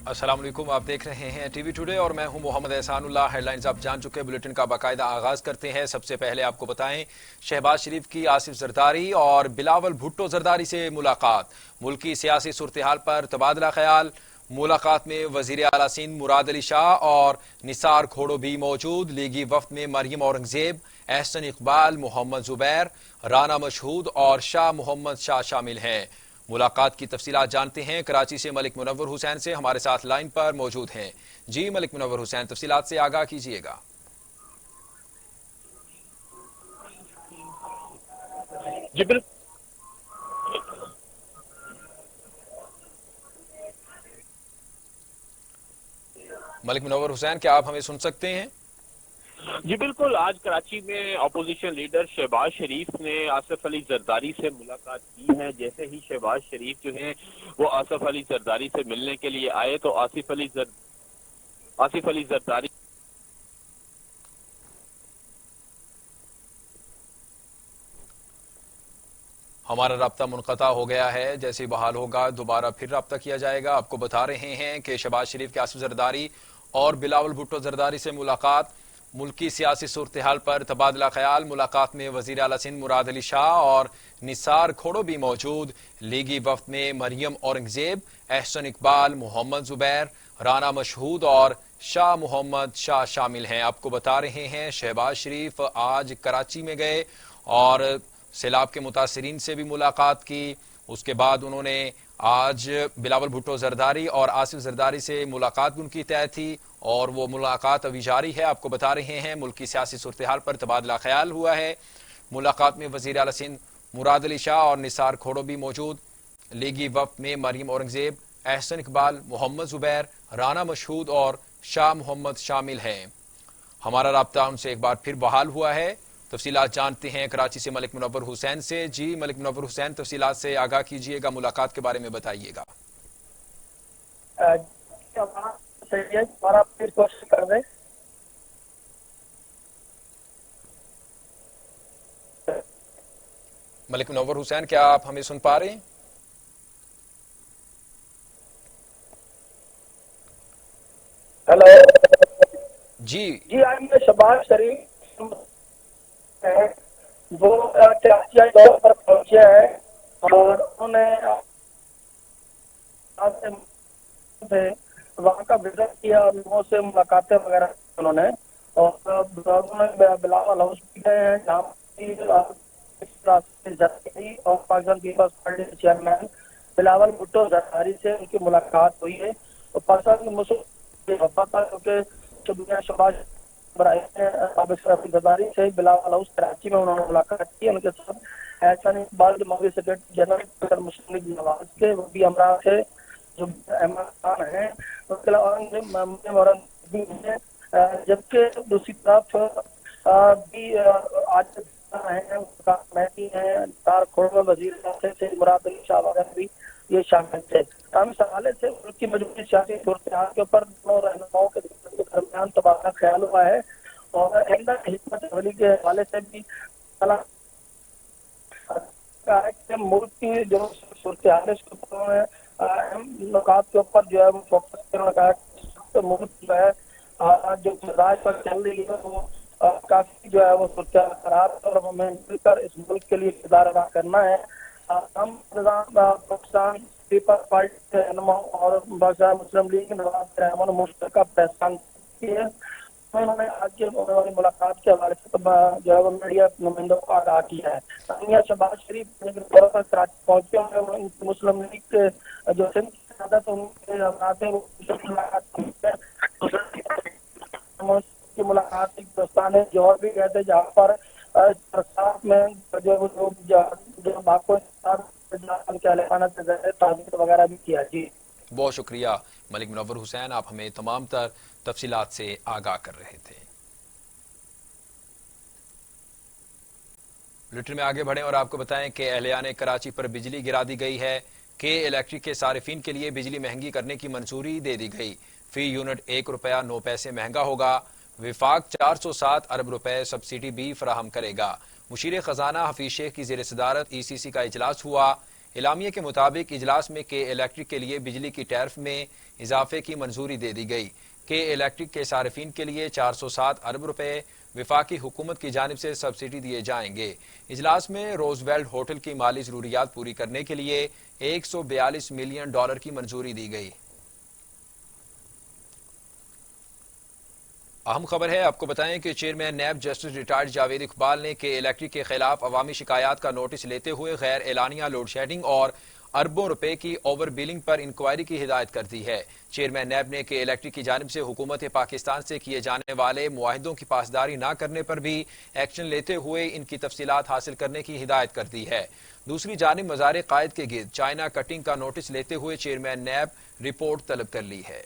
السلام علیکم، آپ دیکھ رہے ہیں ٹی وی ٹوڈے اور میں ہوں محمد احسان اللہ۔ ہیڈ لائنز آپ جان چکے، بلیٹن کا باقاعدہ آغاز کرتے ہیں۔ سب سے پہلے آپ کو بتائیں، شہباز شریف کی آصف زرداری اور بلاول بھٹو زرداری سے ملاقات، ملکی سیاسی صورتحال پر تبادلہ خیال۔ ملاقات میں وزیر اعلیٰ سندھ مراد علی شاہ اور نثار کھوڑو بھی موجود۔ لیگی وفد میں مریم اورنگزیب، احسن اقبال، محمد زبیر، رانا مشہود اور شاہ محمد شاہ شامل ہیں۔ ملاقات کی تفصیلات جانتے ہیں، کراچی سے ملک منور حسین سے ہمارے ساتھ لائن پر موجود ہیں۔ جی ملک منور حسین، تفصیلات سے آگاہ کیجیے گا۔ جی بالکل ملک منور حسین، کیا آپ ہمیں سن سکتے ہیں؟ جی بالکل آج کراچی میں اپوزیشن لیڈر شہباز شریف نے آصف علی زرداری سے ملاقات کی ہے۔ جیسے ہی شہباز شریف جو ہیں وہ آصف علی زرداری سے ملنے کے لیے آئے تو آصف علی زرداری ہمارا رابطہ منقطع ہو گیا ہے، جیسے بحال ہوگا دوبارہ پھر رابطہ کیا جائے گا۔ آپ کو بتا رہے ہیں کہ شہباز شریف کے آصف زرداری اور بلاول بھٹو زرداری سے ملاقات، ملکی سیاسی صورتحال پر تبادلہ خیال۔ ملاقات میں وزیر اعلیٰ سندھ مراد علی شاہ اور نثار کھوڑو بھی موجود۔ لیگی وفد میں مریم اورنگزیب، احسن اقبال، محمد زبیر، رانا مشہود اور شاہ محمد شاہ شامل ہیں۔ آپ کو بتا رہے ہیں شہباز شریف آج کراچی میں گئے اور سیلاب کے متاثرین سے بھی ملاقات کی۔ اس کے بعد انہوں نے آج بلاول بھٹو زرداری اور آصف زرداری سے ملاقات بھی ان کی طے تھی اور وہ ملاقات ابھی جاری ہے۔ آپ کو بتا رہے ہیں ملکی سیاسی صورتحال پر تبادلہ خیال ہوا ہے۔ ملاقات میں وزیر اعلیٰ سندھ مراد علی شاہ اور نثار کھوڑو بھی موجود۔ لیگی وفد میں مریم اورنگزیب، احسن اقبال، محمد زبیر، رانا مشہود اور شاہ محمد شامل ہیں۔ ہمارا رابطہ ان سے ایک بار پھر بحال ہوا ہے۔ تفصیلات جانتے ہیں کراچی سے ملک منور حسین سے۔ جی ملک منور حسین، تفصیلات سے آگاہ کیجیے گا، ملاقات کے بارے میں بتائیے گا۔ پھر کوشش کر رہے ملک منور حسین، کیا آپ ہمیں سن پا رہے ہیں؟ ہیلو جی جی آج میں شہباز شریف وہ کراچی دور پر پہنچے ہیں اور انہوں نے وہاں کا وزٹ کیا اور لوگوں سے ملاقاتیں وغیرہ انہوں نے، اور بلاول ہاؤس بھی گئے ہیں جہاں اور پاکستان پیپلز پارٹی کے چیئرمین بلاول بھٹو زرداری سے ان کی ملاقات ہوئی ہے۔ اور پاکستان کے مسلم کیونکہ شہباز زرداری سے بلاول ہاؤس کراچی میں انہوں نے ملاقات کی۔ ان کے ساتھ احسن اقبال کے مغربی سیکرٹری جنرل مسلم لیگ نواز کے وہ بھی ہمراہ تھے، جو احمد خان ہیں۔ اس کے علاوہ جبکہ دوسری طرف بھی آج مہدی ہیں، نثار کھوڑو، وزیر سے مراد علی شاہ وغیرہ بھی یہ شامل تھے۔ اس حوالے سے ملک کی مجموعی سیاسی صورتحال کے اوپر دونوں رہنماؤں کے درمیان تبادلہ خیال ہوا ہے اور حکمت عملی کے حوالے سے بھی ملک کی جو صورتحال ہے اس کے اوپر اہم نکات کے اوپر جو ہے وہ فوکس کرنا کہا۔ ملک جو ہے جو مزاج پر چل رہی ہے وہ کافی جو ہے وہ صورتحال خراب ہے اور ہمیں مل کر اس ملک کے لیے کردار ادا کرنا ہے۔ ہم پاکستان پیپلز پارٹی کے رہنما اور مسلم لیگ نواز رحمان مشترکہ پریس کی ہے۔ انہوں نے آج کی ہونے والی ملاقات کے حوالے سے جو ہے وہ میڈیا نمائندوں کو آگاہ کیا ہے۔ شہباز شریف کراچی پہنچے ہوئے مسلم لیگ کے جو سندھ کی قیادت ان کی ملاقات ایک دوستانہ جوہر بھی گئے تھے، جہاں پر میں جو باقی تعزیت وغیرہ بھی کیا۔ جی بہت شکریہ ملک منور حسین، آپ ہمیں تمام تر تفصیلات سے آگاہ کر رہے تھے۔ بلیٹن میں آگے بڑھیں اور آپ کو بتائیں کہ اہلیان کراچی پر بجلی گرا دی گئی ہے کہ الیکٹرک کے صارفین کے لیے بجلی مہنگی کرنے کی منظوری دے دی گئی۔ فی یونٹ 1 روپیہ 9 پیسے مہنگا ہوگا۔ وفاق 407 ارب روپے سبسڈی بھی فراہم کرے گا۔ مشیر خزانہ حفیظ شیخ کی زیر صدارت ای سی سی کا اجلاس ہوا۔ اعلامیے کے مطابق اجلاس میں کے الیکٹرک کے لیے بجلی کی ٹیرف میں اضافے کی منظوری دے دی گئی۔ کے الیکٹرک کے صارفین کے لیے 407 ارب روپے وفاقی حکومت کی جانب سے سبسڈی دیے جائیں گے۔ اجلاس میں روزویلٹ ہوٹل کی مالی ضروریات پوری کرنے کے لیے $142 ملین کی منظوری دی گئی۔ اہم خبر ہے، آپ کو بتائیں کہ chairman NAB justice retired Javed Iqbal نے کے الیکٹرک کے خلاف عوامی شکایات کا نوٹس لیتے ہوئے غیر اعلانیہ لوڈ شیڈنگ اور اربوں روپے کی اوور بلنگ پر انکوائری کی ہدایت کر دی ہے۔ چیئرمین نیب نے کے الیکٹرک کی جانب سے حکومت پاکستان سے کیے جانے والے معاہدوں کی پاسداری نہ کرنے پر بھی ایکشن لیتے ہوئے ان کی تفصیلات حاصل کرنے کی ہدایت کر دی ہے۔ دوسری جانب مزار قائد کے گرد چائنا کٹنگ کا نوٹس لیتے ہوئے چیئرمین نیب رپورٹ طلب کر لی ہے۔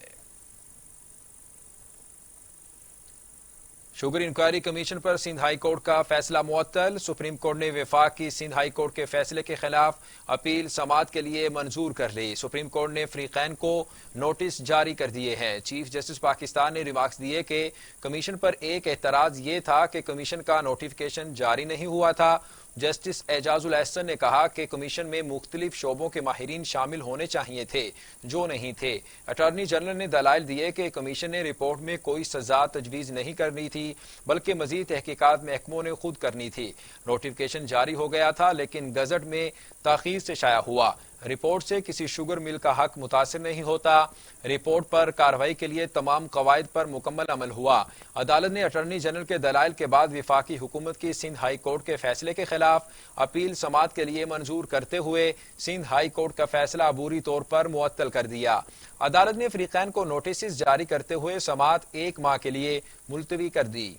شوگر انکوائری کمیشن پر سندھ ہائی کورٹ کا فیصلہ معطل۔ سپریم کورٹ نے وفاق کی سندھ ہائی کورٹ کے فیصلے کے خلاف اپیل سماعت کے لیے منظور کر لی۔ سپریم کورٹ نے فریقین کو نوٹس جاری کر دیے ہیں۔ چیف جسٹس پاکستان نے ریمارکس دیے کہ کمیشن پر ایک اعتراض یہ تھا کہ کمیشن کا نوٹیفیکیشن جاری نہیں ہوا تھا۔ جسٹس اعجاز الاحسن نے کہا کہ کمیشن میں مختلف شعبوں کے ماہرین شامل ہونے چاہیے تھے جو نہیں تھے۔ اٹارنی جنرل نے دلائل دیے کہ کمیشن نے رپورٹ میں کوئی سزا تجویز نہیں کرنی تھی بلکہ مزید تحقیقات محکموں نے خود کرنی تھی۔ نوٹیفیکیشن جاری ہو گیا تھا لیکن گزٹ میں تاخیر سے شائع ہوا۔ رپورٹ سے کسی شوگر مل کا حق متاثر نہیں ہوتا۔ رپورٹ پر کارروائی کے لیے تمام قواعد پر مکمل عمل ہوا۔ عدالت نے اٹارنی جنرل کے دلائل کے بعد وفاقی حکومت کی سندھ ہائی کورٹ کے فیصلے کے خلاف اپیل سماعت کے لیے منظور کرتے ہوئے سندھ ہائی کورٹ کا فیصلہ عبوری طور پر معطل کر دیا۔ عدالت نے فریقین کو نوٹسز جاری کرتے ہوئے سماعت 1 ماہ کے لیے ملتوی کر دی۔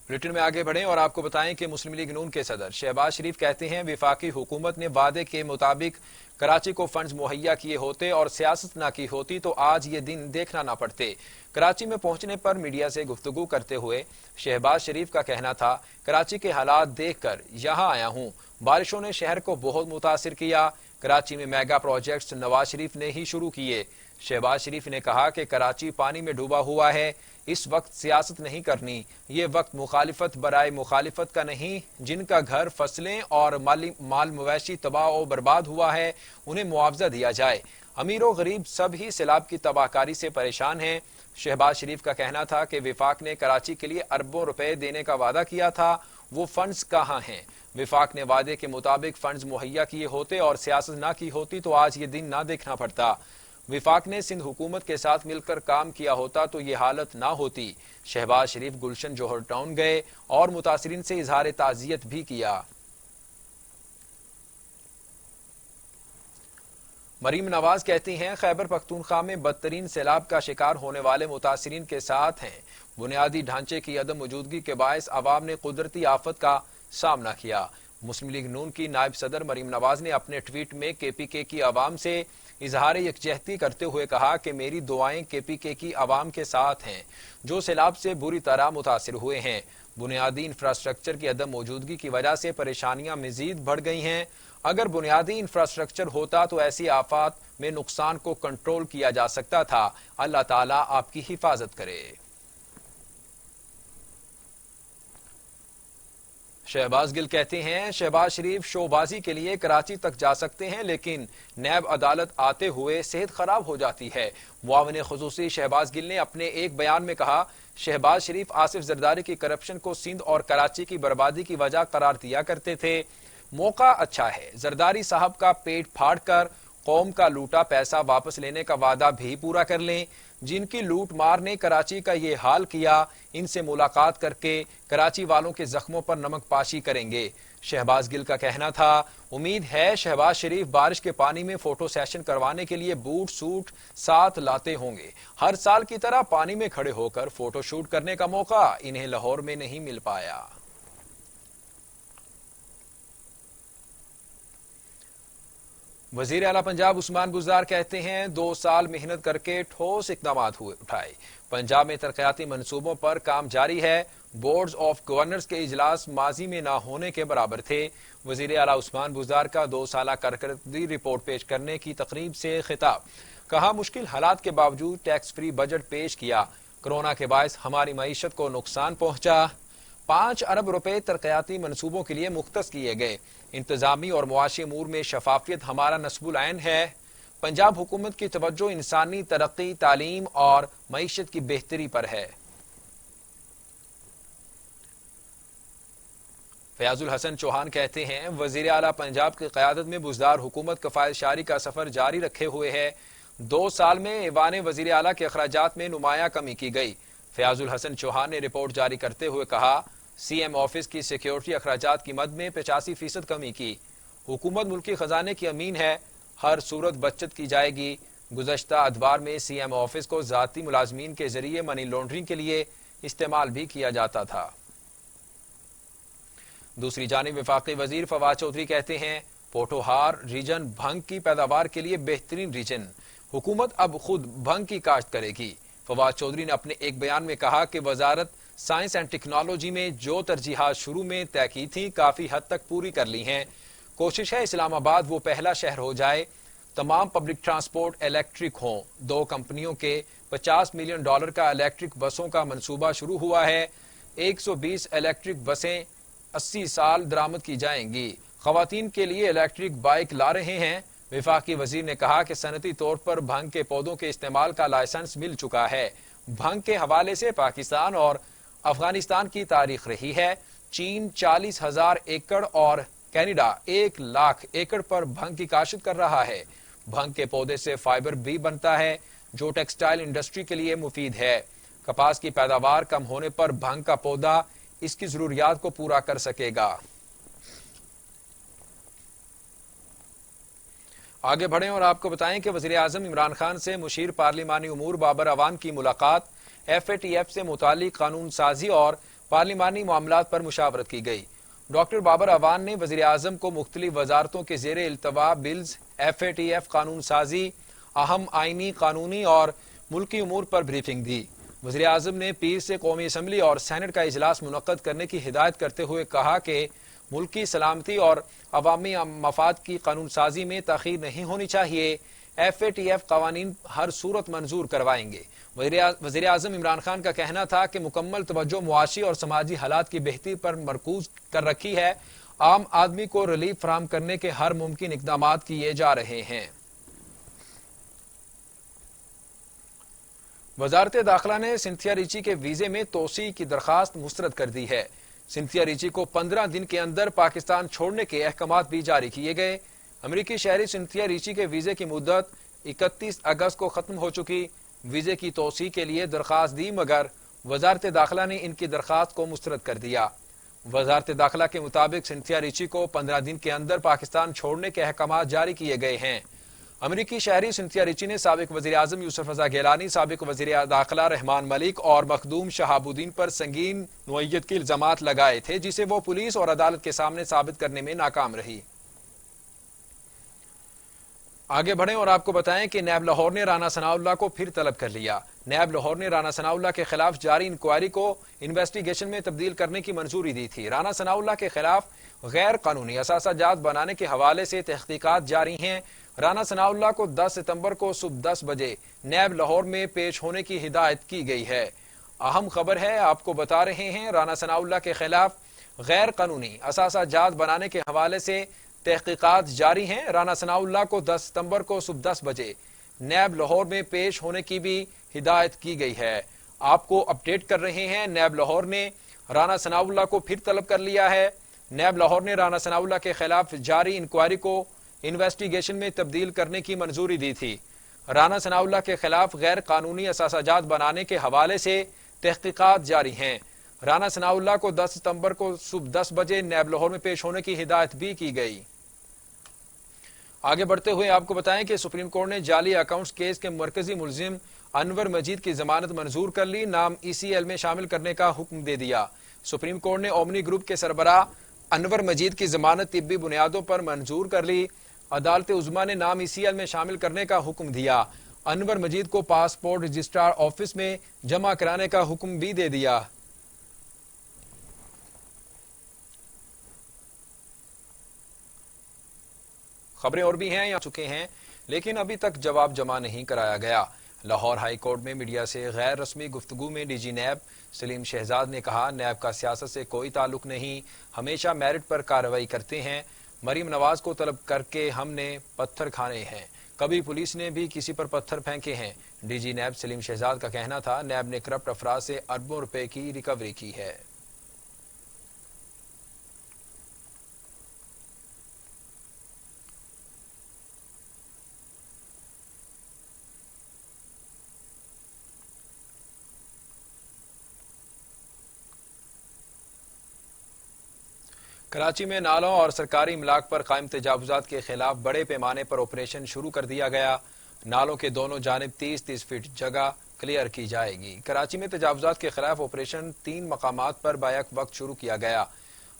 بلیٹن میں آگے بڑھیں اور آپ کو بتائیں کہ مسلم لیگ نون کے صدر شہباز شریف کہتے ہیں وفاقی حکومت نے وعدے کے مطابق کراچی کو فنڈز مہیا کیے ہوتے اور سیاست نہ کی ہوتی تو آج یہ دن دیکھنا نہ پڑتے۔ کراچی میں پہنچنے پر میڈیا سے گفتگو کرتے ہوئے شہباز شریف کا کہنا تھا، کراچی کے حالات دیکھ کر یہاں آیا ہوں۔ بارشوں نے شہر کو بہت متاثر کیا۔ کراچی میں میگا پروجیکٹس نواز شریف نے ہی شروع کیے۔ شہباز شریف نے کہا کہ کراچی پانی میں ڈوبا ہوا ہے، اس وقت سیاست نہیں کرنی، یہ وقت مخالفت برائے مخالفت کا نہیں۔ جن کا گھر، فصلیں اور مال مویشی تباہ و برباد ہوا ہے انہیں معاوضہ دیا جائے۔ امیر و غریب سب ہی سیلاب کی تباہ کاری سے پریشان ہیں۔ شہباز شریف کا کہنا تھا کہ وفاق نے کراچی کے لیے اربوں روپے دینے کا وعدہ کیا تھا، وہ فنڈز کہاں ہیں؟ وفاق نے وعدے کے مطابق فنڈز مہیا کیے ہوتے اور سیاست نہ کی ہوتی تو آج یہ دن نہ دیکھنا پڑتا۔ وفاق نے سندھ حکومت کے ساتھ مل کر کام کیا ہوتا تو یہ حالت نہ ہوتی۔ شہباز شریف گلشن جوہر ٹاؤن گئے اور متاثرین سے اظہار تعزیت بھی کیا۔ مریم نواز کہتی ہیں خیبر پختونخوا میں بدترین سیلاب کا شکار ہونے والے متاثرین کے ساتھ ہیں۔ بنیادی ڈھانچے کی عدم موجودگی کے باعث عوام نے قدرتی آفت کا سامنا کیا۔ مسلم لیگ نون کی نائب صدر مریم نواز نے اپنے ٹویٹ میں کے پی کے کی عوام سے اظہار یکجہتی کرتے ہوئے کہا کہ میری دعائیں کے پی کے کی عوام کے ساتھ ہیں جو سیلاب سے بری طرح متاثر ہوئے ہیں۔ بنیادی انفراسٹرکچر کی عدم موجودگی کی وجہ سے پریشانیاں مزید بڑھ گئی ہیں۔ اگر بنیادی انفراسٹرکچر ہوتا تو ایسی آفات میں نقصان کو کنٹرول کیا جا سکتا تھا۔ اللہ تعالیٰ آپ کی حفاظت کرے۔ شہباز گل کہتے ہیں شہباز شریف شو بازی کے لیے کراچی تک جا سکتے ہیں لیکن نیب عدالت آتے ہوئے صحت خراب ہو جاتی ہے۔ معاون خصوصی شہباز گل نے اپنے ایک بیان میں کہا شہباز شریف آصف زرداری کی کرپشن کو سندھ اور کراچی کی بربادی کی وجہ قرار دیا کرتے تھے۔ موقع اچھا ہے، زرداری صاحب کا پیٹ پھاڑ کر قوم کا لوٹا پیسہ واپس لینے کا وعدہ بھی پورا کر لیں۔ جن کی لوٹ مار نے کراچی کا یہ حال کیا ان سے ملاقات کر کے کراچی والوں کے زخموں پر نمک پاشی کریں گے۔ شہباز گل کا کہنا تھا امید ہے شہباز شریف بارش کے پانی میں فوٹو سیشن کروانے کے لیے بوٹ سوٹ ساتھ لاتے ہوں گے۔ ہر سال کی طرح پانی میں کھڑے ہو کر فوٹو شوٹ کرنے کا موقع انہیں لاہور میں نہیں مل پایا۔ وزیر اعلیٰ پنجاب عثمان بزدار کہتے ہیں 2 سال محنت کر کے ٹھوس اقدامات اٹھائے۔ پنجاب میں ترقیاتی منصوبوں پر کام جاری ہے۔ بورڈز آف گورنرز کے اجلاس ماضی میں نہ ہونے کے برابر تھے۔ وزیر اعلیٰ عثمان بزدار کا 2 سالہ کارکردگی رپورٹ پیش کرنے کی تقریب سے خطاب۔ کہا مشکل حالات کے باوجود ٹیکس فری بجٹ پیش کیا۔ کورونا کے باعث ہماری معیشت کو نقصان پہنچا۔ 5 ارب روپے ترقیاتی منصوبوں کے لیے مختص کیے گئے۔ انتظامی اور معاشی امور میں شفافیت ہمارا نصب العین ہے۔ پنجاب حکومت کی توجہ انسانی ترقی، تعلیم اور معیشت کی بہتری پر ہے۔ فیاض الحسن چوہان کہتے ہیں، وزیر اعلیٰ پنجاب کی قیادت میں بزدار حکومت کفایت شعاری کا سفر جاری رکھے ہوئے ہے۔ 2 سال میں ایوان وزیر اعلیٰ کے اخراجات میں نمایاں کمی کی گئی۔ فیاض الحسن چوہان نے رپورٹ جاری کرتے ہوئے کہا، سی ایم آفس کی سیکیورٹی اخراجات کی مد میں 85% کمی کی۔ حکومت ملکی خزانے کی امین ہے، ہر صورت بچت کی جائے گی۔ گزشتہ ادوار میں سی ایم آفس کو ذاتی ملازمین کے ذریعے منی لانڈرنگ کے لیے استعمال بھی کیا جاتا تھا۔ دوسری جانب وفاقی وزیر فواد چودھری کہتے ہیں، پوٹھوہار ریجن بھنگ کی پیداوار کے لیے بہترین ریجن، حکومت اب خود بھنگ کی کاشت کرے گی۔ فواد چودھری نے اپنے ایک بیان میں کہا کہ وزارت سائنس اینڈ ٹیکنالوجی میں جو ترجیحات شروع میں طے کی تھیں کافی حد تک پوری کر لی ہیں۔ کوشش ہے اسلام آباد وہ پہلا شہر ہو جائے، تمام پبلک ٹرانسپورٹ الیکٹرک ہوں۔ 2 کمپنیوں کے $50 ملین کا الیکٹرک بسوں کا منصوبہ شروع ہوا ہے۔ 120 الیکٹرک بسیں 80 سال درآمد کی جائیں گی۔ خواتین کے لیے الیکٹرک بائک لا رہے ہیں۔ وفاقی وزیر نے کہا کہ صنعتی طور پر بھنگ کے پودوں کے استعمال کا لائسنس مل چکا ہے۔ بھنگ کے حوالے سے پاکستان اور افغانستان کی تاریخ رہی ہے۔ چین 40,000 ایکڑ اور کینیڈا 1,00,000 ایکڑ پر بھنگ کی کاشت کر رہا ہے۔ بھنگ کے پودے سے فائبر بھی بنتا ہے جو ٹیکسٹائل انڈسٹری کے لیے مفید ہے۔ کپاس کی پیداوار کم ہونے پر بھنگ کا پودا اس کی ضروریات کو پورا کر سکے گا۔ آگے بڑھیں اور آپ کو بتائیں کہ وزیر اعظم عمران خان سے مشیر پارلیمانی امور بابر اعوان کی ملاقات، ایف اے ٹی ایف سے متعلق قانون سازی اور پارلیمانی معاملات پر مشاورت کی گئی۔ ڈاکٹر بابر اعوان نے وزیر اعظم کو مختلف وزارتوں کے زیر التوا bills, F A T F قانون سازی، اہم آئینی، قانونی اور ملکی امور پر بریفنگ دی۔ وزیر اعظم نے پیر سے قومی اسمبلی اور سینٹ کا اجلاس منعقد کرنے کی ہدایت کرتے ہوئے کہا کہ ملکی سلامتی اور عوامی مفاد کی قانون سازی میں تاخیر نہیں ہونی چاہیے۔ ایف اے ٹی ایف قوانین ہر صورت منظور کروائیں گے۔ وزیر اعظم عمران خان کا کہنا تھا کہ مکمل توجہ معاشی اور سماجی حالات کی بہتری پر مرکوز کر رکھی ہے۔ عام آدمی کو ریلیف فراہم کرنے کے ہر ممکن اقدامات کیے جا رہے ہیں۔ وزارت داخلہ نے سنتھیا ریچی کے ویزے میں توسیع کی درخواست مسترد کر دی ہے۔ سنتھیا ریچی کو 15 دن کے اندر پاکستان چھوڑنے کے احکامات بھی جاری کیے گئے۔ امریکی شہری سنتھیا ریچی کے ویزے کی مدت 31 اگست کو ختم ہو چکی۔ ویزے کی توسیع کے لیے درخواست دی مگر وزارت داخلہ نے ان کی درخواست کو مسترد کر دیا۔ وزارت داخلہ کے مطابق سنتھیا ریچی کو 15 دن کے اندر پاکستان چھوڑنے کے احکامات جاری کیے گئے ہیں۔ امریکی شہری سنتھیا ریچی نے سابق وزیر اعظم یوسف رضا گیلانی، سابق وزیر داخلہ رحمان ملک اور مخدوم شہاب الدین پر سنگین نوعیت کے الزامات لگائے تھے جسے وہ پولیس اور عدالت کے سامنے ثابت کرنے میں ناکام رہی۔ آگے بڑھیں اور آپ کو بتائیں کہ نیب لاہور نے رانا ثناء اللہ کو پھر طلب کر لیا۔ نیب لاہور نے رانا ثناء اللہ کے خلاف جاری انکوائری کو انویسٹیگیشن میں تبدیل کرنے کی منظوری دی تھی۔ رانا ثناء اللہ کے خلاف غیر قانونی اثاثہ جات بنانے کے حوالے سے تحقیقات جاری ہیں۔ رانا ثناء اللہ کو 10 ستمبر کو صبح 10 بجے نیب لاہور میں پیش ہونے کی ہدایت کی گئی ہے۔ اہم خبر ہے، آپ کو بتا رہے ہیں، رانا ثناء اللہ کے خلاف غیر قانونی اثاثہ جات بنانے کے حوالے سے تحقیقات جاری ہیں۔ رانا ثناء اللہ کو 10 ستمبر کو صبح 10 بجے نیب لاہور میں پیش ہونے کی بھی ہدایت کی گئی ہے۔ آپ کو اپڈیٹ کر رہے ہیں، نیب لاہور نے رانا ثناء اللہ کو پھر طلب کر لیا ہے۔ نیب لاہور نے رانا ثناء اللہ کے خلاف جاری انکوائری کو انویسٹیگیشن میں تبدیل کرنے کی منظوری دی تھی۔ رانا ثناء اللہ کے خلاف غیر قانونی اثاثہ جات بنانے کے حوالے سے تحقیقات جاری ہیں۔ رانا ثناء اللہ کو 10 ستمبر کو صبح 10 بجے نیب لاہور میں پیش ہونے کی ہدایت بھی کی گئی۔ آگے بڑھتے ہوئے آپ کو بتائیں کہ سپریم کورٹ نے جعلی اکاؤنٹس کیس کے مرکزی ملزم انور مجید کی ضمانت منظور کر لی، نام ای سی ایل میں شامل کرنے کا حکم دے دیا۔ سپریم کورٹ نے اومنی گروپ کے سربراہ انور مجید کی ضمانت طبی بنیادوں پر منظور کر لی۔ عدالت عظمیٰ نے نام ای سی ایل میں شامل کرنے کا حکم دیا۔ انور مجید کو پاسپورٹ رجسٹرار آفس میں جمع کرانے کا حکم بھی دے دیا۔ خبریں اور بھی ہیں یا چکے ہیں لیکن ابھی تک جواب جمع نہیں کرایا گیا۔ لاہور ہائی کورٹ میں میڈیا سے غیر رسمی گفتگو میں ڈی جی نیب سلیم شہزاد نے کہا، نیب کا سیاست سے کوئی تعلق نہیں، ہمیشہ میرٹ پر کارروائی کرتے ہیں۔ مریم نواز کو طلب کر کے ہم نے پتھر کھانے ہیں، کبھی پولیس نے بھی کسی پر پتھر پھینکے ہیں۔ ڈی جی نیب سلیم شہزاد کا کہنا تھا، نیب نے کرپٹ افراد سے اربوں روپے کی ریکوری کی ہے۔ کراچی میں نالوں اور سرکاری املاک پر قائم تجاوزات کے خلاف بڑے پیمانے پر آپریشن شروع کر دیا گیا۔ نالوں کے دونوں جانب 30-30 فٹ جگہ کلیئر کی جائے گی۔ کراچی میں تجاوزات کے خلاف آپریشن 3 مقامات پر بیک وقت شروع کیا گیا۔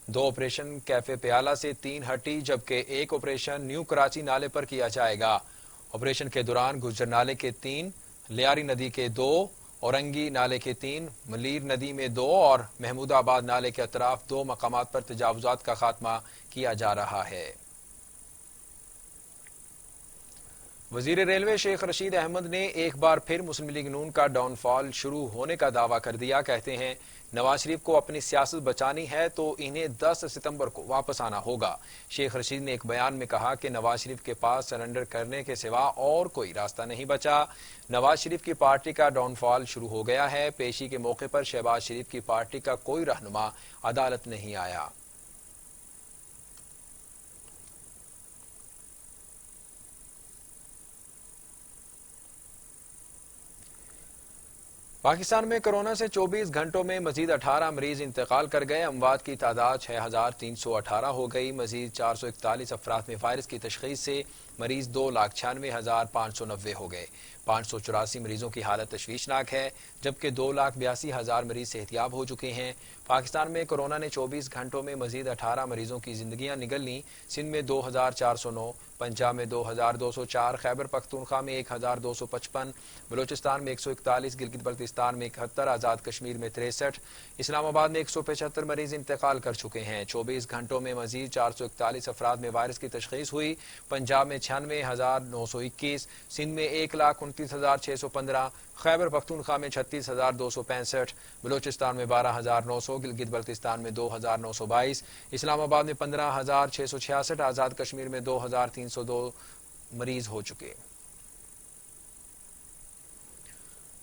2 آپریشن کیفے پیالہ سے 3 ہٹی، جبکہ 1 آپریشن نیو کراچی نالے پر کیا جائے گا۔ آپریشن کے دوران گجر نالے کے 3، لیاری ندی کے 2، اورنگی نالے کے 3، ملیر ندی میں 2 اور محمود آباد نالے کے اطراف 2 مقامات پر تجاوزات کا خاتمہ کیا جا رہا ہے۔ وزیر ریلوے شیخ رشید احمد نے ایک بار پھر مسلم لیگ نون کا ڈاؤن فال شروع ہونے کا دعویٰ کر دیا۔ کہتے ہیں، نواز شریف کو اپنی سیاست بچانی ہے تو انہیں 10 ستمبر کو واپس آنا ہوگا۔ شیخ رشید نے ایک بیان میں کہا کہ نواز شریف کے پاس سرنڈر کرنے کے سوا اور کوئی راستہ نہیں بچا۔ نواز شریف کی پارٹی کا ڈاؤن فال شروع ہو گیا ہے۔ پیشی کے موقع پر شہباز شریف کی پارٹی کا کوئی رہنما عدالت نہیں آیا۔ پاکستان میں کورونا سے 24 گھنٹوں میں مزید 18 مریض انتقال کر گئے۔ اموات کی تعداد 6318 ہو گئی۔ مزید 441 افراد میں وائرس کی تشخیص سے مریض 2,96,590 ہو گئے۔ 584 مریضوں کی حالت تشویشناک ہے، جبکہ 2,82,000 مریض صحتیاب ہو چکے ہیں۔ پاکستان میں کورونا نے 24 گھنٹوں میں مزید 18 مریضوں کی زندگیاں نگل لیں۔ سندھ میں 2,409، پنجاب میں 2,204، خیبر پختونخوا میں 1,255، بلوچستان میں 141، گلگت بلتستان میں 71، آزاد کشمیر میں 63، اسلام آباد میں 175 مریض انتقال کر چکے ہیں۔ 24 گھنٹوں میں مزید 441 افراد میں وائرس کی تشخیص ہوئی۔ پنجاب میں 96,921، سندھ میں 1,29,615، خیبر پختونخوا میں 36,265، بلوچستان میں 12,900، گلگت بلتستان میں 2,922، اسلام آباد میں 15,666، آزاد کشمیر میں 2,302 مریض ہو چکے۔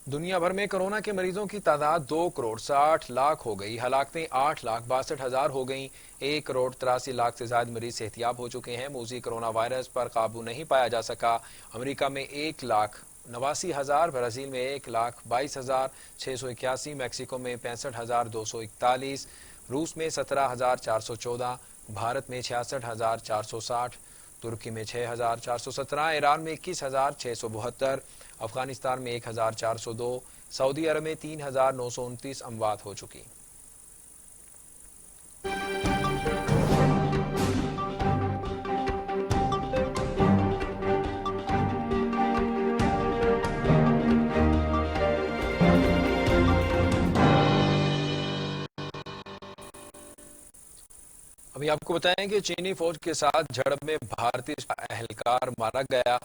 دنیا بھر میں کورونا کے مریضوں کی تعداد 2,60,00,000 ہو گئی۔ ہلاکتیں 8,62,000 ہو گئیں۔ 1,83,00,000 سے زائد مریض صحتیاب ہو چکے ہیں۔ موذی کورونا وائرس پر قابو نہیں پایا جا سکا۔ امریکہ میں 1,89,000، برازیل میں 1,22,681، میکسیکو میں 65,241، روس میں 17,414، بھارت میں 66,460، ترکی میں 6,417، ایران میں 21,672، افغانستان میں 1,402، سعودی عرب میں 3,929 اموات ہو چکی۔ ابھی آپ کو بتائیں کہ چینی فوج کے ساتھ جھڑپ میں بھارتی اہلکار مارا گیا۔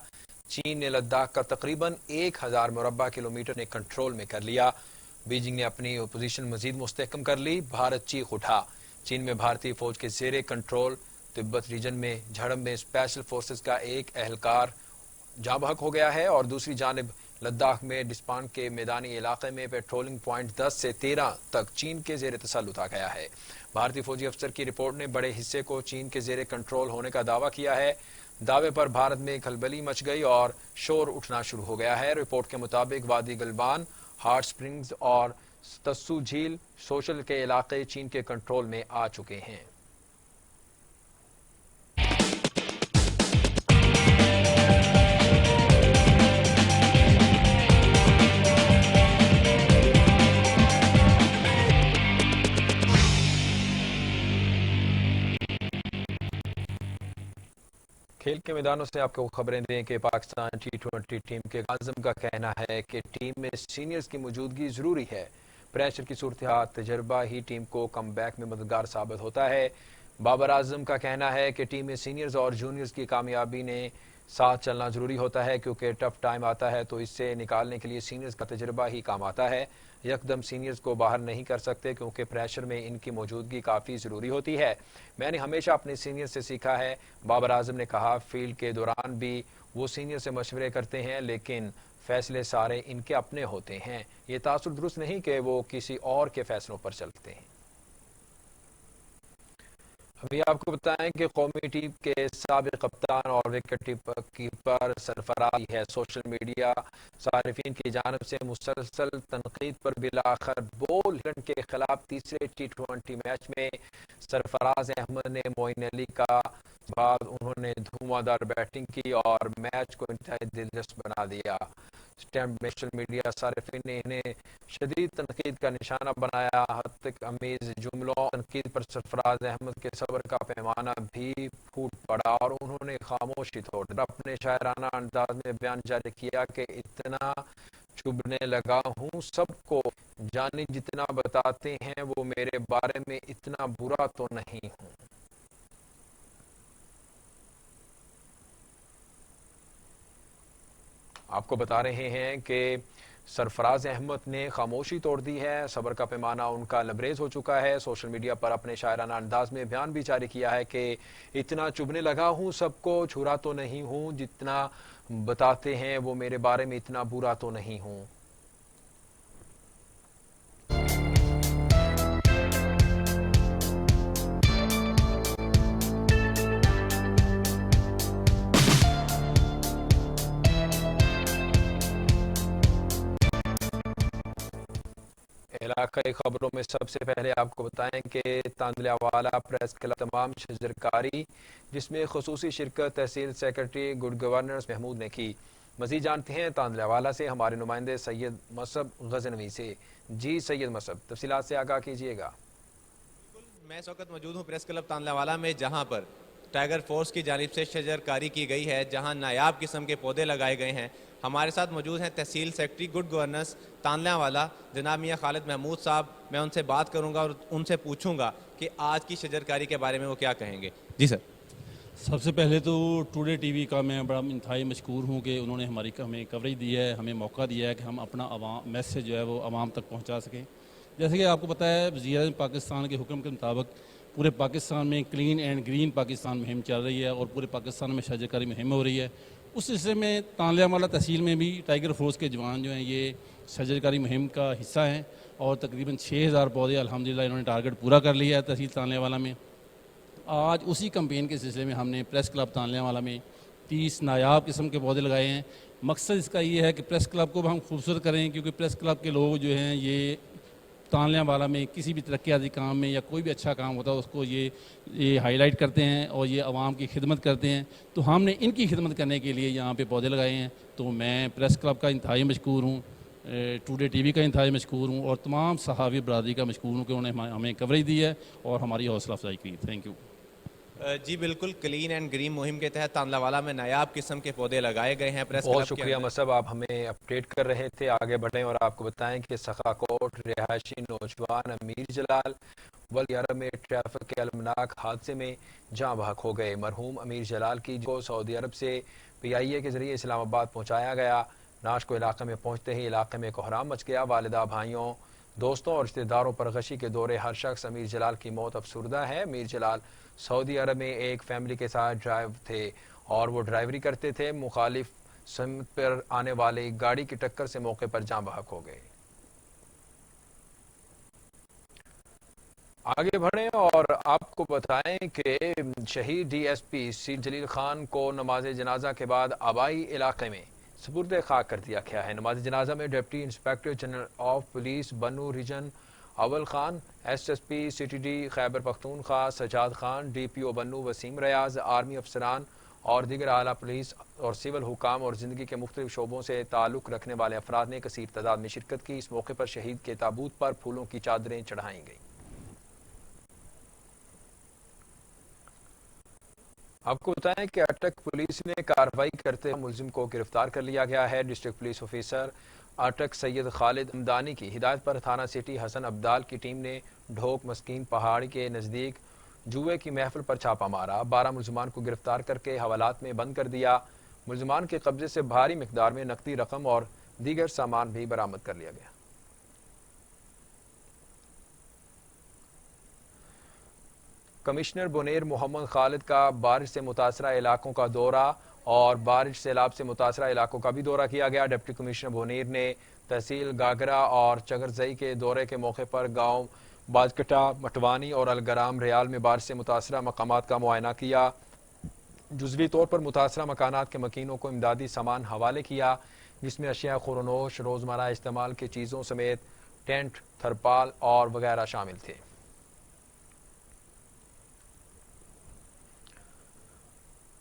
چین نے لداخ کا تقریباً 1,000 مربع کلومیٹر نے کنٹرول میں کر لیا۔ بیجنگ نے اپنی پوزیشن مزید مستحکم کر لی۔ بھارت چیخ اٹھا۔ چین میں بھارتی فوج کے زیر کنٹرول تبت ریجن میں جھڑپ میں اسپیشل فورسز کا ایک اہلکار جاں بحق ہو گیا ہے، اور دوسری جانب لداخ میں ڈسپان کے میدانی علاقے میں پیٹرولنگ پوائنٹ 10 سے 13 تک چین کے زیر تسلط آ گیا ہے۔ بھارتی فوجی افسر کی رپورٹ نے بڑے حصے کو چین کے زیر کنٹرول ہونے کا دعویٰ کیا ہے۔ دعوے پر بھارت میں کھلبلی مچ گئی اور شور اٹھنا شروع ہو گیا ہے۔ رپورٹ کے مطابق وادی گلوان، ہاٹ سپرنگز اور تسو جھیل سوشل کے علاقے چین کے کنٹرول میں آ چکے ہیں۔ کھیل کے میدانوں سے آپ کو خبریں دیں کہ پاکستان T20 ٹیم کے اعظم کا کہنا ہے کہ ٹیم میں سینئرز کی موجودگی ضروری ہے۔ پریشر کی صورتحال تجربہ ہی ٹیم کو کم بیک میں مددگار ثابت ہوتا ہے۔ بابر اعظم کا کہنا ہے کہ ٹیم میں سینئرز اور جونیئرز کی کامیابی نے ساتھ چلنا ضروری ہوتا ہے کیونکہ ٹف ٹائم آتا ہے تو اس سے نکالنے کے لیے سینئرز کا تجربہ ہی کام آتا ہے. یکدم سینئرز کو باہر نہیں کر سکتے کیونکہ پریشر میں ان کی موجودگی کافی ضروری ہوتی ہے. میں نے ہمیشہ اپنے سینئر سے سیکھا ہے. بابر اعظم نے کہا فیلڈ کے دوران بھی وہ سینئر سے مشورے کرتے ہیں لیکن فیصلے سارے ان کے اپنے ہوتے ہیں. یہ تاثر درست نہیں کہ وہ کسی اور کے فیصلوں پر چلتے ہیں. ابھی آپ کو بتائیں کہ قومی ٹیم کے سابق کپتان اور وکٹ کیپر سرفراز ہے سوشل میڈیا صارفین کی جانب سے مسلسل تنقید پر بالآخر بول ہلنڈ کے خلاف تیسرے T20 میچ میں سرفراز احمد نے معین علی کا بعد انہوں نے دھواں دار بیٹنگ کی اور میچ کو انتہائی دلچسپ بنا دیا. سوشل میڈیا صارفین نے انہیں شدید تنقید کا نشانہ بنایا. حد تک امیز جملوں تنقید پر سرفراز احمد کے صبر کا پیمانہ بھی پھوٹ پڑا اور انہوں نے خاموشی توڑ اپنے شاعرانہ انداز میں بیان جاری کیا کہ اتنا چبھنے لگا ہوں سب کو جانی جتنا بتاتے ہیں وہ میرے بارے میں اتنا برا تو نہیں ہوں. آپ کو بتا رہے ہیں کہ سرفراز احمد نے خاموشی توڑ دی ہے. صبر کا پیمانہ ان کا لبریز ہو چکا ہے. سوشل میڈیا پر اپنے شاعرانہ انداز میں بیان بھی جاری کیا ہے کہ اتنا چبھنے لگا ہوں سب کو چھرا تو نہیں ہوں جتنا بتاتے ہیں وہ میرے بارے میں اتنا برا تو نہیں ہوں. علاقائی خبروں میں سب سے پہلے آپ کو بتائیں کہ تاندلیاوالا پریس کلب تمام شجرکاری جس میں خصوصی شرکت تحصیل سیکرٹری گڈ گورننس محمود نے کی. مزید جانتے ہیں تاندلیاوالا سے ہمارے نمائندے سید مصعب غزنوی سے. جی سید مصعب تفصیلات سے آگاہ کیجیے گا. میں اس وقت موجود ہوں پریس کلب تاندلیاوالا میں جہاں پر ٹائیگر فورس کی جانب سے شجرکاری کی گئی ہے جہاں نایاب قسم کے پودے لگائے گئے ہیں. ہمارے ساتھ موجود ہیں تحصیل سیکرٹری گڈ گورننس تاندلیاوالا جناب میاں خالد محمود صاحب. میں ان سے بات کروں گا اور ان سے پوچھوں گا کہ آج کی شجرکاری کے بارے میں وہ کیا کہیں گے. جی سر. سب سے پہلے تو ٹوڈے ٹی وی کا میں بڑا انتہائی مشکور ہوں کہ انہوں نے ہمیں کوریج دی ہے, ہمیں موقع دیا ہے کہ ہم اپنا میسیج جو ہے وہ عوام تک پہنچا سکیں. جیسے کہ آپ کو پتہ ہے وزیر اعظم پاکستان کے حکم کے مطابق پورے پاکستان میں کلین اینڈ گرین پاکستان مہم چل رہی ہے اور پورے پاکستان میں شجرکاری مہم ہو رہی ہے. اس سلسلے میں تاندلیاوالا تحصیل میں بھی ٹائیگر فورس کے جوان جو ہیں یہ شجرکاری مہم کا حصہ ہیں اور تقریباً 6000 پودے الحمدللہ انہوں نے ٹارگٹ پورا کر لیا ہے تحصیل تاندلیاوالا میں. آج اسی کمپین کے سلسلے میں ہم نے پریس کلب تاندلیاوالا میں 30 نایاب قسم کے پودے لگائے ہیں. مقصد اس کا یہ ہے کہ پریس کلب کو ہم خوبصورت کریں کیونکہ پریس کلب کے لوگ جو ہیں یہ تاندلیاوالا میں کسی بھی ترقیاتی کام میں یا کوئی بھی اچھا کام ہوتا ہے اس کو یہ ہائی لائٹ کرتے ہیں اور یہ عوام کی خدمت کرتے ہیں. تو ہم نے ان کی خدمت کرنے کے لیے یہاں پہ پودے لگائے ہیں. تو میں پریس کلب کا انتہائی مشکور ہوں, ٹوڈے ٹی وی کا انتہائی مشکور ہوں اور تمام صحافی برادری کا مشکور ہوں کہ انہوں نے ہمیں کوریج دی ہے اور ہماری حوصلہ افزائی کی. Thank you. جی بالکل, کلین اینڈ گرین مہم کے تحت تاندلیاوالا میں نایاب قسم کے پودے لگائے گئے ہیں. پریس بہت شکریہ مصعب, آپ ہمیں اپڈیٹ کر رہے تھے. آگے بڑھیں اور آپ کو بتائیں کہ سخاکوٹ رہائشی نوجوان امیر جلال سعودی عرب میں ٹریفک کے المناک حادثے میں جاں بحق ہو گئے. مرحوم امیر جلال کی کو سعودی عرب سے PIA کے ذریعے اسلام آباد پہنچایا گیا. ناشکو علاقے میں پہنچتے ہی علاقے میں کوہرام مچ گیا. والدہ, بھائیوں, دوستوں اور رشتہ داروں پر غشی کے دورے ہر شخص امیر جلال کی موت افسردہ ہے. امیر جلال سعودی عرب میں ایک فیملی کے ساتھ ڈرائیو تھے اور وہ ڈرائیوری کرتے تھے. مخالف سمت پر آنے والی گاڑی کی ٹکر سے موقع پر جاں بحق ہو گئے. آگے بڑھیں اور آپ کو بتائیں کہ شہید DSP سی جلیل خان کو نماز جنازہ کے بعد آبائی علاقے میں سپرد خاک کر دیا گیا ہے. نماز جنازہ میں deputy inspector general of police بنو ریجن اول Khan, SSP CTD Khyber Pakhtunkhwa Sajjad Khan, DPO بنو وسیم ریاض, آرمی افسران اور دیگر اعلیٰ پولیس اور سول حکام اور زندگی کے مختلف شعبوں سے تعلق رکھنے والے افراد نے کثیر تعداد میں شرکت کی. اس موقع پر شہید کے تابوت پر پھولوں کی چادریں چڑھائی گئیں. آپ کو بتائیں کہ اٹک پولیس نے کارروائی کرتے ہوئے ملزم کو گرفتار کر لیا گیا ہے. ڈسٹرکٹ پولیس آفیسر اٹک سید خالد امدانی کی ہدایت پر تھانہ سٹی حسن عبدال کی ٹیم نے ڈھوک مسکین پہاڑی کے نزدیک جوئے کی محفل پر چھاپا مارا. 12 ملزمان کو گرفتار کر کے حوالات میں بند کر دیا. ملزمان کے قبضے سے بھاری مقدار میں نقدی رقم اور دیگر سامان بھی برآمد کر لیا گیا۔ کمشنر بونیر محمد خالد کا بارش سے متاثرہ علاقوں کا دورہ اور بارش سیلاب سے متاثرہ علاقوں کا بھی دورہ کیا گیا۔ ڈپٹی کمشنر بونیر نے تحصیل گاگرا اور چگرزئی کے دورے کے موقع پر گاؤں باجکٹا، مٹوانی اور الگرام ریال میں بارش سے متاثرہ مقامات کا معائنہ کیا۔ جزوی طور پر متاثرہ مکانات کے مکینوں کو امدادی سامان حوالے کیا، جس میں اشیاء خورنوش، روزمرہ استعمال کی چیزوں سمیت ٹینٹ، تھرپال اور وغیرہ شامل تھے۔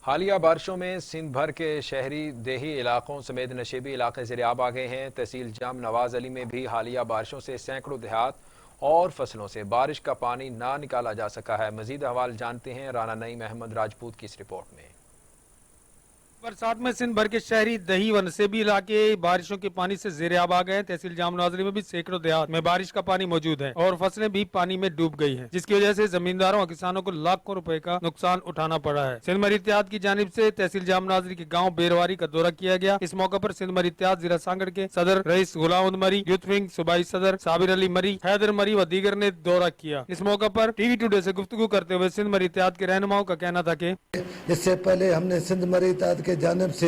حالیہ بارشوں میں سندھ بھر کے شہری دیہی علاقوں سمیت نشیبی علاقے زیرآب آ گئے ہیں۔ تحصیل جام نواز علی میں بھی حالیہ بارشوں سے سینکڑوں دیہات اور فصلوں سے بارش کا پانی نہ نکالا جا سکا ہے۔ مزید احوال جانتے ہیں رانا نعیم احمد راجپوت کی اس رپورٹ میں۔ برسات میں سندھ بھر کے شہری دیہی و نصیبی علاقے بارشوں کے پانی سے زیر آب آ گئے ہیں۔ تحصیل جام نوازری میں بھی سینکڑوں دیہات میں بارش کا پانی موجود ہے اور فصلیں بھی پانی میں ڈوب گئی ہیں، جس کی وجہ سے زمینداروں اور کسانوں کو لاکھوں روپے کا نقصان اٹھانا پڑا ہے۔ سندھ مری اتحاد کی جانب سے تحصیل جام نوازری کے گاؤں بیرواری کا دورہ کیا گیا۔ اس موقع پر سندھ مری اتحاد ضلع سانگڑ کے صدر رئیس غلام احمد مری، یوتھ ونگ صوبائی صدر صابر علی مری، حیدر مری و دیگر نے دورہ کیا۔ اس موقع پر ٹی وی ٹوڈے سے گفتگو کرتے ہوئے سندھ مری اتحاد کے رہنماؤں کا کہنا تھا کہ اس سے پہلے ہم نے سندھ مری اتحاد کے جانب سے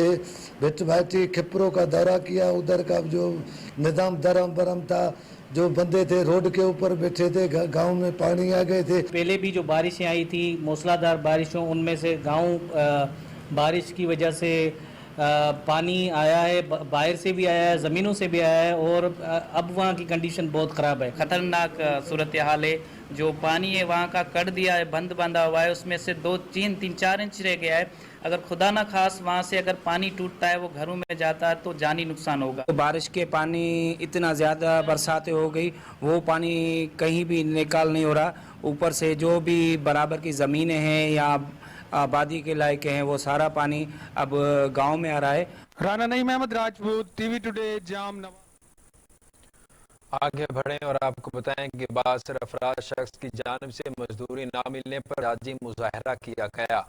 بھٹ بھاٹی کھپروں کا دورہ کیا۔ ادھر کا جو نظام درم برم تھا، جو بندے تھے روڈ کے اوپر بیٹھے تھے، گاؤں میں پانی آ گئے تھے۔ پہلے بھی جو بارشیں آئی تھی موسلادھار بارشوں، ان میں سے گاؤں بارش کی وجہ سے پانی آیا ہے، باہر سے بھی آیا ہے، زمینوں سے بھی آیا ہے، اور اب وہاں کی کنڈیشن بہت خراب ہے، خطرناک صورتحال ہے۔ جو پانی ہے وہاں کا کر دیا ہے، بند باندھا ہوا ہے، اس میں سے 4 انچ رہ گیا ہے۔ اگر خدا نہ خاص وہاں سے اگر پانی ٹوٹتا ہے وہ گھروں میں جاتا ہے تو جانی نقصان ہوگا۔ بارش کے پانی اتنا زیادہ برساتیں ہو گئی، وہ پانی کہیں بھی نکال نہیں ہو رہا۔ اوپر سے جو بھی برابر کی زمینیں ہیں یا آبادی کے لائق ہیں وہ سارا پانی اب گاؤں میں آ رہا ہے۔ Rana Naeem Ahmed Rajput, T V today Jam Nawaz. آگے بڑھیں اور آپ کو بتائیں کہ بااثر افراد شخص کی جانب سے مزدوری نہ ملنے پر احتجاجی مظاہرہ کیا گیا۔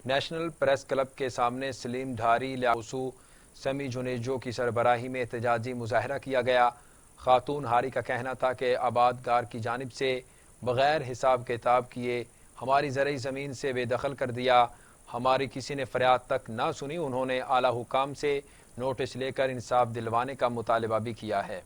نیشنل پریس کلب کے سامنے سلیم ڈھاری، لیاقوسو، سمی جنیجو کی سربراہی میں احتجاجی مظاہرہ کیا گیا۔ خاتون ہاری کا کہنا تھا کہ آبادگار کی جانب سے بغیر حساب کتاب کیے ہماری زرعی زمین سے بے دخل کر دیا، ہماری کسی نے فریاد تک نہ سنی۔ انہوں نے اعلیٰ حکام سے نوٹس لے کر انصاف دلوانے کا مطالبہ بھی کیا ہے۔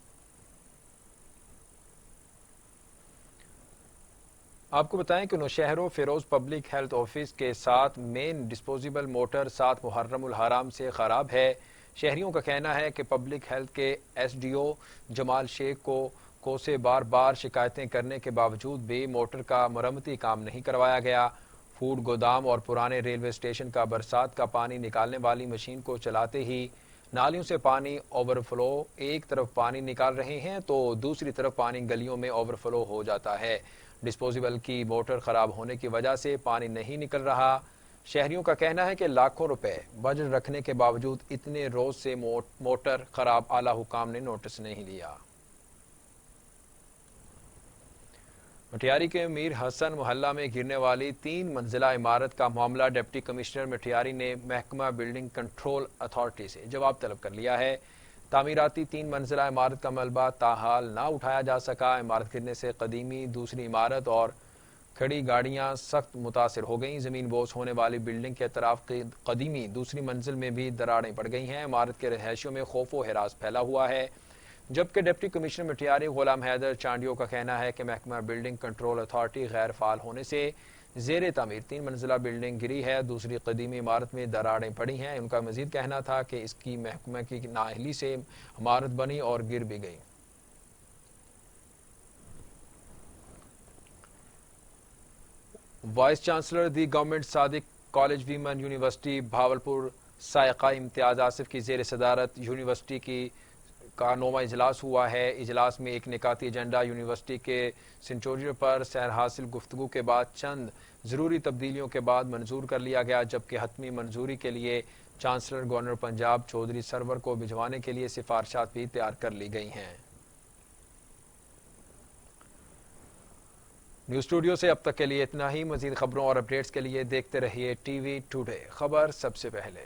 آپ کو بتائیں کہ نوشہر و فیروز پبلک ہیلتھ آفس کے ساتھ مین ڈسپوزیبل موٹر 7 محرم الحرام سے خراب ہے۔ شہریوں کا کہنا ہے کہ پبلک ہیلتھ کے ایس ڈی او جمال شیخ کو سے بار بار شکایتیں کرنے کے باوجود بھی موٹر کا مرمتی کام نہیں کروایا گیا۔ فوڈ گودام اور پرانے ریلوے اسٹیشن کا برسات کا پانی نکالنے والی مشین کو چلاتے ہی نالیوں سے پانی اوور فلو، ایک طرف پانی نکال رہے ہیں تو دوسری طرف پانی گلیوں میں اوور فلو ہو جاتا ہے۔ ڈسپوزیبل کی موٹر خراب ہونے کی وجہ سے پانی نہیں نکل رہا۔ شہریوں کا کہنا ہے کہ لاکھوں روپے بجٹ رکھنے کے باوجود اتنے روز سے موٹر خراب، اعلیٰ حکام نے نوٹس نہیں لیا۔ مٹیاری کے میر حسن محلہ میں گرنے والی 3 منزلہ عمارت کا معاملہ ڈپٹی کمشنر مٹیاری نے محکمہ بلڈنگ کنٹرول اتھارٹی سے جواب طلب کر لیا ہے۔ تعمیراتی 3 منزلہ عمارت کا ملبہ تاحال نہ اٹھایا جا سکا۔ عمارت گرنے سے قدیمی دوسری عمارت اور کھڑی گاڑیاں سخت متاثر ہو گئیں۔ زمین بوس ہونے والی بلڈنگ کے اطراف قدیمی دوسری منزل میں بھی دراڑیں پڑ گئی ہیں۔ عمارت کے رہائشیوں میں خوف و ہراس پھیلا ہوا ہے، جبکہ ڈپٹی کمشنر مٹیاری غلام حیدر چانڈیو کا کہنا ہے کہ محکمہ بلڈنگ کنٹرول اتھارٹی غیر فعال ہونے سے زیر تعمیر 3 منزلہ بلڈنگ گری ہے، دوسری قدیمی عمارت میں دراڑیں پڑی ہیں۔ ان کا مزید کہنا تھا کہ اس کی محکمہ کی نااہلی سے عمارت بنی اور گر بھی گئی۔ Vice chancellor the government Sadiq college women university Bahawalpur Saiqa Imtiaz Asif کی زیر صدارت یونیورسٹی کا 9واں اجلاس ہوا ہے۔ اجلاس میں ایک نکاتی ایجنڈا یونیورسٹی کے سینچوریئر پر سیر حاصل گفتگو کے بعد چند ضروری تبدیلیوں کے بعد منظور کر لیا گیا، جبکہ حتمی منظوری کے لیے چانسلر گورنر پنجاب چودھری سرور کو بھجوانے کے لیے سفارشات بھی تیار کر لی گئی ہیں۔ نیوز اسٹوڈیو سے اب تک کے لیے اتنا ہی۔ مزید خبروں اور اپڈیٹس کے لیے دیکھتے رہیے ٹی وی ٹوڈے، خبر سب سے پہلے۔